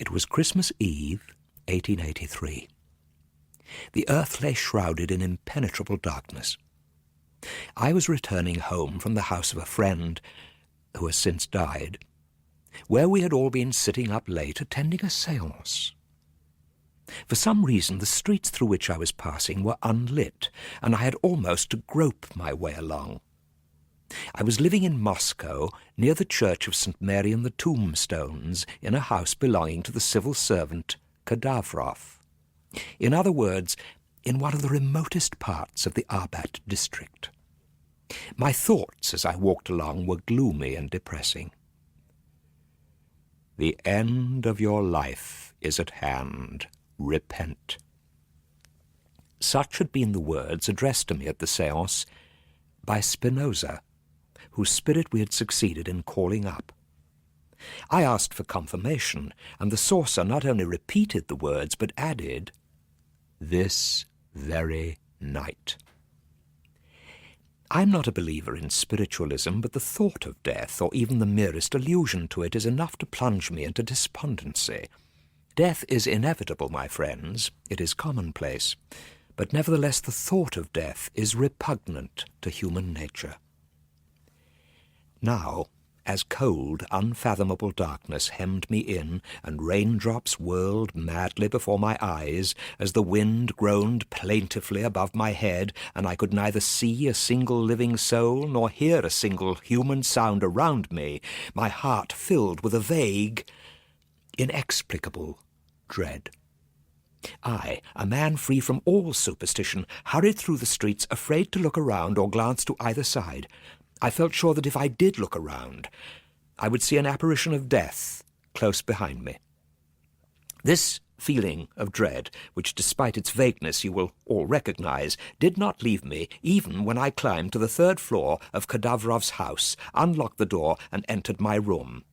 It was Christmas Eve, 1883. The earth lay shrouded in impenetrable darkness. I was returning home from the house of a friend who has since died, where we had all been sitting up late attending a séance. For some reason, the streets through which I was passing were unlit, and I had almost to grope my way along. I was living in Moscow, near the church of St. Mary and the Tombstones, in a house belonging to the civil servant Kadavrov. In other words, in one of the remotest parts of the Arbat district. My thoughts as I walked along were gloomy and depressing. "The end of your life is at hand. Repent." Such had been the words addressed to me at the séance by Spinoza, whose spirit we had succeeded in calling up. I asked for confirmation, and the sorcerer not only repeated the words, but added, "This very night." I'm not a believer in spiritualism, but the thought of death, or even the merest allusion to it, is enough to plunge me into despondency. Death is inevitable, my friends. It is commonplace. But nevertheless, the thought of death is repugnant to human nature. Now, as cold, unfathomable darkness hemmed me in, and raindrops whirled madly before my eyes, as the wind groaned plaintively above my head, and I could neither see a single living soul nor hear a single human sound around me, my heart filled with a vague, inexplicable dread. I, a man free from all superstition, hurried through the streets, afraid to look around or glance to either side. I felt sure that if I did look around, I would see an apparition of death close behind me. This feeling of dread, which despite its vagueness you will all recognize, did not leave me even when I climbed to the third floor of Kadavrov's house, unlocked the door, and entered my room.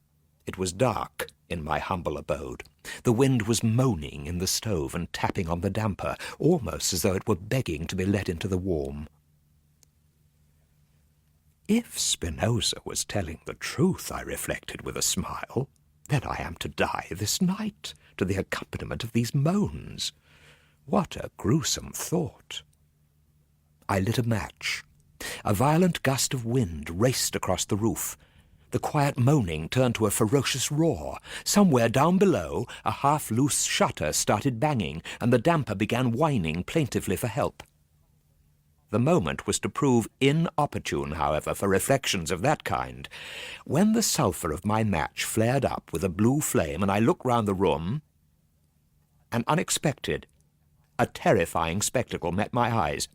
It was dark in my humble abode. The wind was moaning in the stove and tapping on the damper, almost as though it were begging to be let into the warm. If Spinoza was telling the truth, I reflected with a smile, then I am to die this night, to the accompaniment of these moans. What a gruesome thought! I lit a match. A violent gust of wind raced across the roof. The quiet moaning turned to a ferocious roar. Somewhere down below, a half-loose shutter started banging, and the damper began whining plaintively for help. The moment was to prove inopportune, however, for reflections of that kind. When the sulphur of my match flared up with a blue flame and I looked round the room, an unexpected, a terrifying spectacle met my eyes.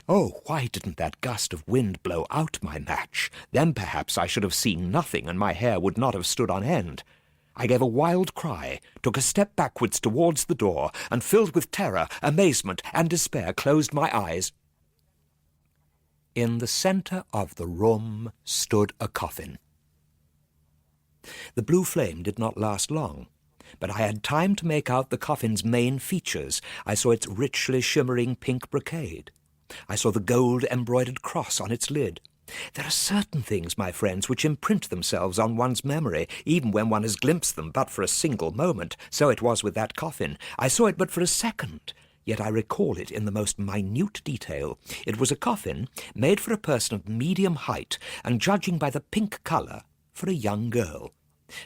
Oh, why didn't that gust of wind blow out my match? Then perhaps I should have seen nothing and my hair would not have stood on end. I gave a wild cry, took a step backwards towards the door, and filled with terror, amazement, and despair, closed my eyes. In the centre of the room stood a coffin. The blue flame did not last long, but I had time to make out the coffin's main features. I saw its richly shimmering pink brocade. I saw the gold-embroidered cross on its lid. There are certain things, my friends, which imprint themselves on one's memory, even when one has glimpsed them but for a single moment. So it was with that coffin. I saw it but for a second, yet I recall it in the most minute detail. It was a coffin made for a person of medium height, and judging by the pink colour, for a young girl.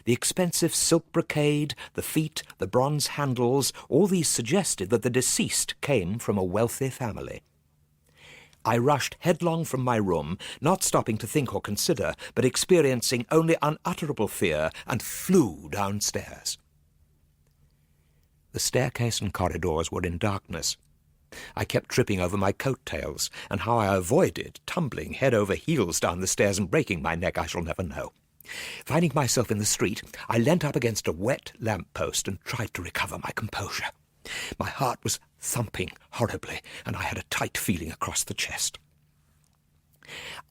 The expensive silk brocade, the feet, the bronze handles, all these suggested that the deceased came from a wealthy family. I rushed headlong from my room, not stopping to think or consider, but experiencing only unutterable fear, and flew downstairs. The staircase and corridors were in darkness. I kept tripping over my coat-tails, and how I avoided tumbling head over heels down the stairs and breaking my neck I shall never know. Finding myself in the street, I leant up against a wet lamp-post and tried to recover my composure. My heart was thumping horribly, and I had a tight feeling across the chest.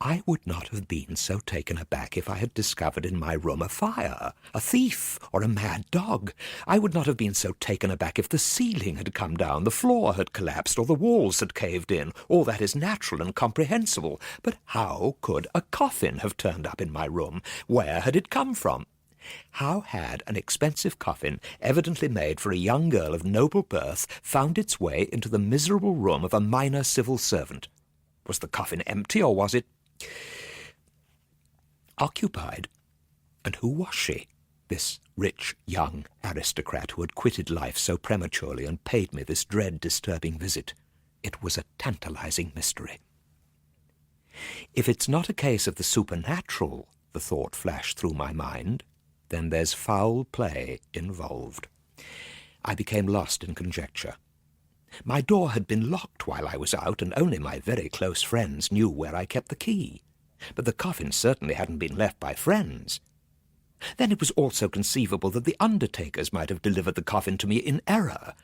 I would not have been so taken aback if I had discovered in my room a fire, a thief, or a mad dog. I would not have been so taken aback if the ceiling had come down, the floor had collapsed, or the walls had caved in. All that is natural and comprehensible. But how could a coffin have turned up in my room? Where had it come from? How had an expensive coffin, evidently made for a young girl of noble birth, found its way into the miserable room of a minor civil servant? Was the coffin empty, or was it occupied? And who was she, this rich young aristocrat who had quitted life so prematurely and paid me this dread, disturbing visit? It was a tantalizing mystery. If it's not a case of the supernatural, the thought flashed through my mind, then there's foul play involved. I became lost in conjecture. My door had been locked while I was out, and only my very close friends knew where I kept the key. But the coffin certainly hadn't been left by friends. Then it was also conceivable that the undertakers might have delivered the coffin to me in error.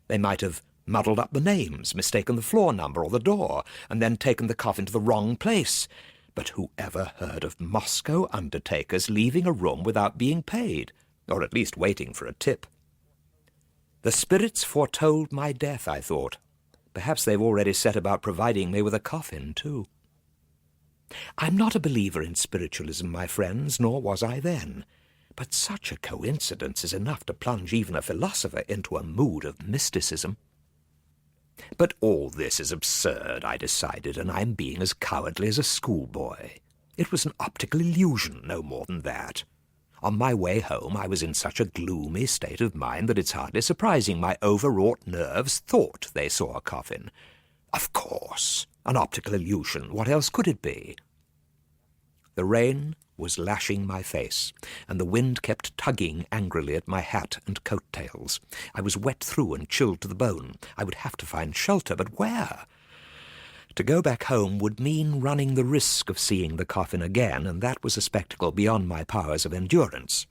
They might have muddled up the names, mistaken the floor number or the door, and then taken the coffin to the wrong place. But who ever heard of Moscow undertakers leaving a room without being paid, or at least waiting for a tip? The spirits foretold my death, I thought. Perhaps they've already set about providing me with a coffin, too. I'm not a believer in spiritualism, my friends, nor was I then. But such a coincidence is enough to plunge even a philosopher into a mood of mysticism. But all this is absurd, I decided, and I'm being as cowardly as a schoolboy. It was an optical illusion, no more than that. On my way home, I was in such a gloomy state of mind that it's hardly surprising my overwrought nerves thought they saw a coffin. Of course, an optical illusion. What else could it be? The rain was lashing my face, and the wind kept tugging angrily at my hat and coat-tails. I was wet through and chilled to the bone. I would have to find shelter, but where? To go back home would mean running the risk of seeing the coffin again, and that was a spectacle beyond my powers of endurance.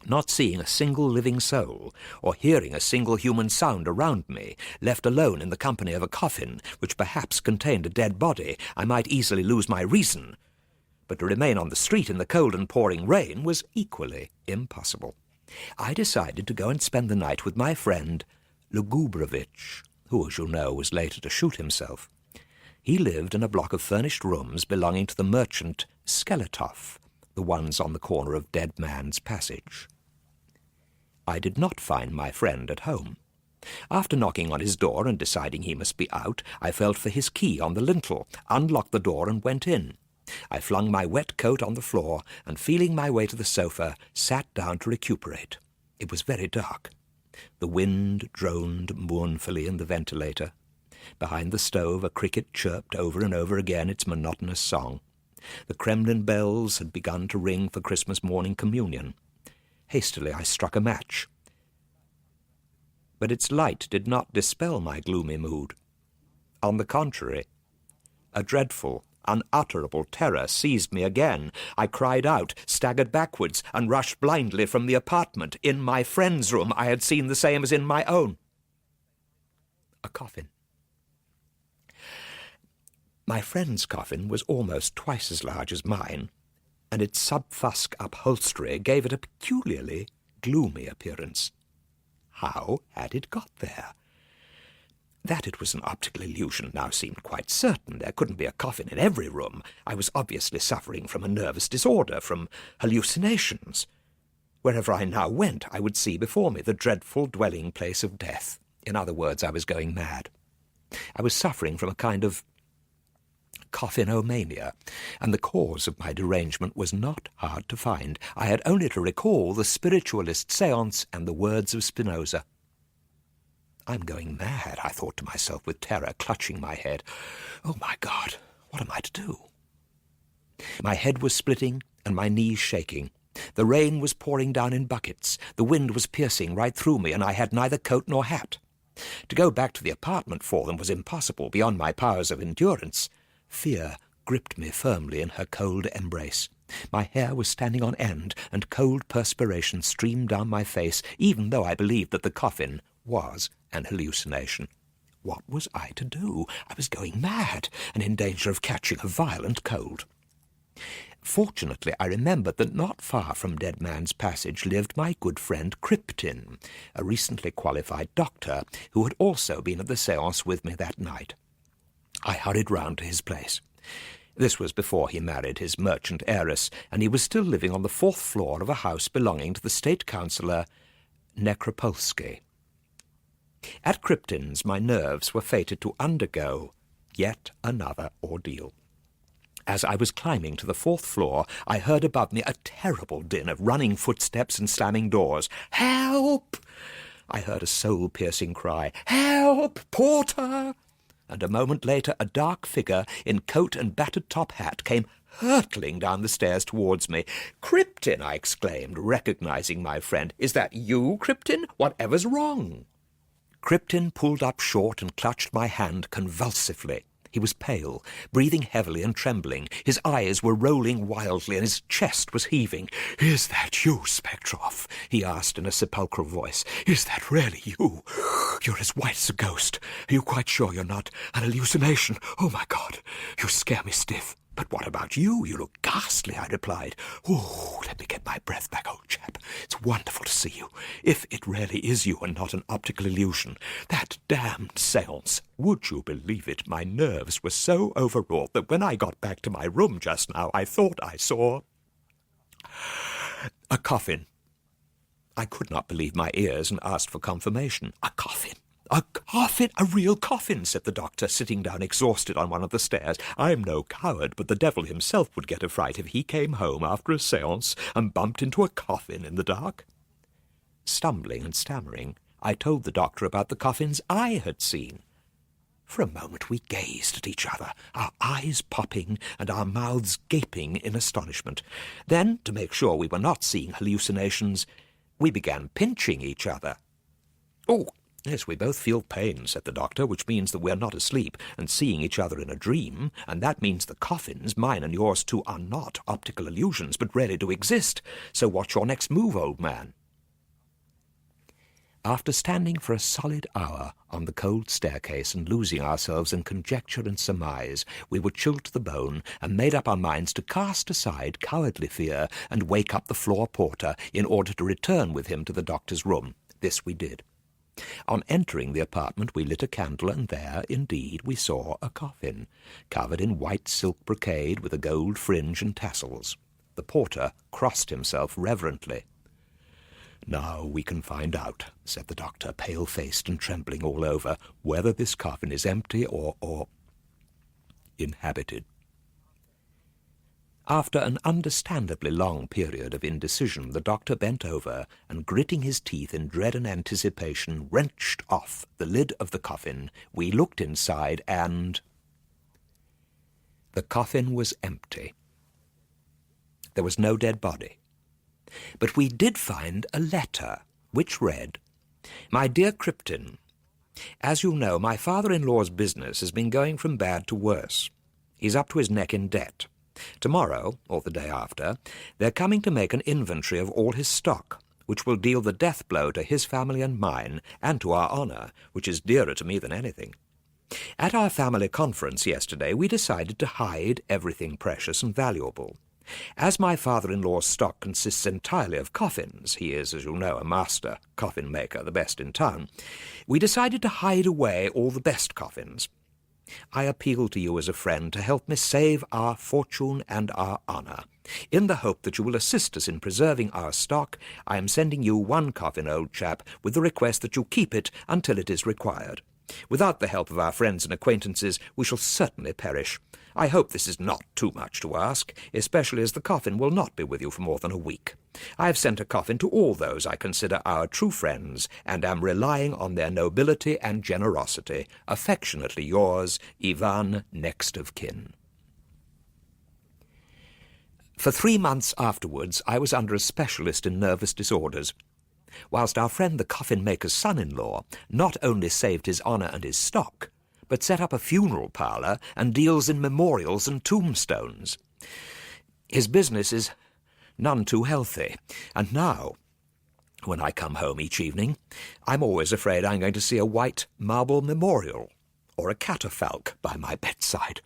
Not seeing a single living soul, or hearing a single human sound around me, left alone in the company of a coffin, which perhaps contained a dead body, I might easily lose my reason. But to remain on the street in the cold and pouring rain was equally impossible. I decided to go and spend the night with my friend Lugubrovich, who, as you know, was later to shoot himself. He lived in a block of furnished rooms belonging to the merchant Skeletov, the ones on the corner of Dead Man's Passage. I did not find my friend at home. After knocking on his door and deciding he must be out, I felt for his key on the lintel, unlocked the door and went in. I flung my wet coat on the floor and, feeling my way to the sofa, sat down to recuperate. It was very dark. The wind droned mournfully in the ventilator. Behind the stove a cricket chirped over and over again its monotonous song. The Kremlin bells had begun to ring for Christmas morning communion. Hastily I struck a match. But its light did not dispel my gloomy mood. On the contrary, a dreadful, unutterable terror seized me again. I cried out, staggered backwards, and rushed blindly from the apartment. In my friend's room I had seen the same as in my own. A coffin. My friend's coffin was almost twice as large as mine, and its sub-fusk upholstery gave it a peculiarly gloomy appearance. How had it got there? That it was an optical illusion now seemed quite certain. There couldn't be a coffin in every room. I was obviously suffering from a nervous disorder, from hallucinations. Wherever I now went, I would see before me the dreadful dwelling place of death. In other words, I was going mad. I was suffering from a kind of coffinomania, and the cause of my derangement was not hard to find. I had only to recall the spiritualist séance and the words of Spinoza. I'm going mad, I thought to myself with terror clutching my head. Oh, my God, what am I to do? My head was splitting and my knees shaking. The rain was pouring down in buckets. The wind was piercing right through me, and I had neither coat nor hat. To go back to the apartment for them was impossible, beyond my powers of endurance. Fear gripped me firmly in her cold embrace. My hair was standing on end, and cold perspiration streamed down my face, even though I believed that the coffin was an hallucination. What was I to do? I was going mad, and in danger of catching a violent cold. Fortunately, I remembered that not far from Dead Man's Passage lived my good friend Kryptin, a recently qualified doctor, who had also been at the séance with me that night. I hurried round to his place. This was before he married his merchant heiress, and he was still living on the 4th floor of a house belonging to the state councillor Nekropolsky. At Kryptin's, my nerves were fated to undergo yet another ordeal. As I was climbing to the 4th floor, I heard above me a terrible din of running footsteps and slamming doors. "Help!" I heard a soul-piercing cry. "Help! Porter!" And a moment later a dark figure in coat and battered top hat came hurtling down the stairs towards me. "Kryptin!" I exclaimed, recognizing my friend. "Is that you, Kryptin? Whatever's wrong?" Kryptin pulled up short and clutched my hand convulsively. He was pale, breathing heavily and trembling. His eyes were rolling wildly, and his chest was heaving. "Is that you, Spektrov?" he asked in a sepulchral voice. "Is that really you? You're as white as a ghost. Are you quite sure you're not an hallucination? Oh, my God, you scare me stiff." "But what about you? You look ghastly," I replied. "Oh, let me get my breath back, old chap. It's wonderful to see you. If it really is you and not an optical illusion. That damned séance. Would you believe it? My nerves were so overwrought that when I got back to my room just now, I thought I saw a coffin." I could not believe my ears and asked for confirmation. "A coffin? A coffin? A real coffin," said the doctor, sitting down exhausted on one of the stairs. "I'm no coward, but the devil himself would get a fright if he came home after a séance and bumped into a coffin in the dark." Stumbling and stammering, I told the doctor about the coffins I had seen. For a moment we gazed at each other, our eyes popping and our mouths gaping in astonishment. Then, to make sure we were not seeing hallucinations, we began pinching each other. "Oh, yes, we both feel pain," said the doctor, "which means that we're not asleep and seeing each other in a dream, and that means the coffins, mine and yours too, are not optical illusions, but really do exist. So what's your next move, old man?" After standing for a solid hour on the cold staircase and losing ourselves in conjecture and surmise, we were chilled to the bone and made up our minds to cast aside cowardly fear and wake up the floor porter in order to return with him to the doctor's room. This we did. On entering the apartment, we lit a candle, and there, indeed, we saw a coffin, covered in white silk brocade with a gold fringe and tassels. The porter crossed himself reverently. "Now we can find out," said the doctor, pale-faced and trembling all over, "whether this coffin is empty or inhabited." After an understandably long period of indecision, the doctor bent over and, gritting his teeth in dread and anticipation, wrenched off the lid of the coffin. We looked inside, and the coffin was empty. There was no dead body. But we did find a letter, which read, "My dear Kryptin, as you know, my father-in-law's business has been going from bad to worse. He's up to his neck in debt. Tomorrow, or the day after, they're coming to make an inventory of all his stock, which will deal the death blow to his family and mine, and to our honor, which is dearer to me than anything. At our family conference yesterday, we decided to hide everything precious and valuable. As my father-in-law's stock consists entirely of coffins, he is, as you know, a master coffin maker, the best in town, we decided to hide away all the best coffins. I appeal to you as a friend to help me save our fortune and our honor. In the hope that you will assist us in preserving our stock, I am sending you one coffin, old chap, with the request that you keep it until it is required. Without the help of our friends and acquaintances, we shall certainly perish. I hope this is not too much to ask, especially as the coffin will not be with you for more than a week. I have sent a coffin to all those I consider our true friends, and am relying on their nobility and generosity. Affectionately yours, Ivan, next of kin." For 3 months afterwards, I was under a specialist in nervous disorders, whilst our friend the coffin-maker's son-in-law not only saved his honour and his stock, but set up a funeral parlour and deals in memorials and tombstones. His business is none too healthy, and now, when I come home each evening, I'm always afraid I'm going to see a white marble memorial or a catafalque by my bedside.